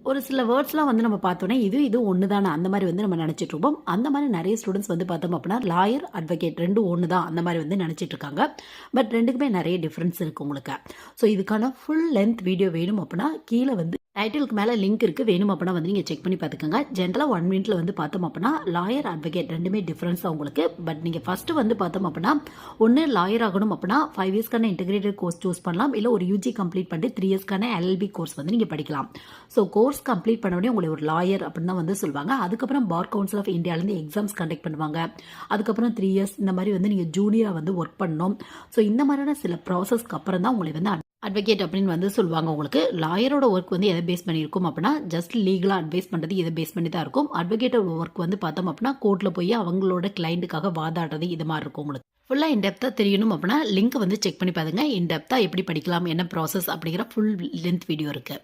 ஒரு சில வேர்ட்ஸ்லாம் வந்து நம்ம பார்த்தோன்னா இது ஒன்று தானே அந்த மாதிரி வந்து நம்ம நினச்சிட்டு இருப்போம். அந்த மாதிரி நிறைய ஸ்டூடெண்ட்ஸ் வந்து பார்த்தோம் அப்படின்னா லாயர் அட்வொகேட் ரெண்டும் ஒன்று தான் அந்த மாதிரி வந்து நினச்சிட்டு இருக்காங்க. பட் ரெண்டுக்குமே நிறைய டிஃப்ரென்ஸ் இருக்குது உங்களுக்கு. ஸோ இதுக்கான ஃபுல் லென்த் வீடியோ வேணும் அப்படின்னா கீழே வந்து டைட்டிலுக்கு மேலே லிங்க் இருக்குது, வேணும் அப்படின்னா வந்து நீங்கள் செக் பண்ணி பார்த்துக்கோங்க. ஜென்ரலாக 1 மினிட்ல வந்து பார்த்தோம் அப்படின்னா லாயர் அட்வொகேட் ரெண்டுமே டிஃப்ரென்ஸ் தான் உங்களுக்கு. பட் நீங்கள் ஃபஸ்ட்டு வந்து பார்த்தோம் அப்படின்னா ஒன்று லாயர் ஆகணும் அப்படின்னா 5 இயர்ஸ்க்கான இன்டெகிரேட்டட் கோர்ஸ் சூஸ் பண்ணலாம். இல்லை ஒரு யூஜி கம்ப்ளீட் பண்ணிட்டு 3 இயர்ஸ்க்கான எல்எல்பி கோர்ஸ் வந்து நீங்கள் படிக்கலாம். ஸோ கோர்ஸ் கம்ப்ளீட் பண்ண உடனே உங்களை ஒரு லாயர் அப்படின்னு தான் வந்து சொல்லுவாங்க. அதுக்கப்புறம் பார் கவுன்சில் ஆஃப் இந்தியாவிலேருந்து எக்ஸாம்ஸ் கண்டக்ட் பண்ணுவாங்க. அதுக்கப்புறம் 3 இயர்ஸ் இந்த மாதிரி வந்து நீங்கள் ஜூனியராக வந்து ஒர்க் பண்ணணும். ஸோ இந்த மாதிரியான சில ப்ராசஸ்க்கு அப்புறம் தான் உங்களை வந்து அட்வொகேட் அப்படின்னு வந்து சொல்லுவாங்க. உங்களுக்கு லாயரோட ஒர்க் வந்து எதை பேஸ் பண்ணியிருக்கும் அப்படின்னா ஜஸ்ட் லீகலாக அட்வைஸ் பண்ணுறது இதை பேஸ் பண்ணி தான் இருக்கும். அட்வொகேட்டோட ஒர்க் வந்து பார்த்தோம் அப்படின்னா கோர்ட்டில் போய் அவங்களோட கிளைண்ட்டுக்காக வாதாடுறது இது மாதிரி இருக்கும். உங்களுக்கு ஃபுல்லாக இன்டெப்த்தாக தெரியணும் அப்படின்னா லிங்க் வந்து செக் பண்ணி பாருங்க. இன்டெப்த்தாக எப்படி படிக்கலாம், என்ன ப்ராசஸ் அப்படிங்கிற ஃபுல் லென்த் வீடியோ இருக்குது.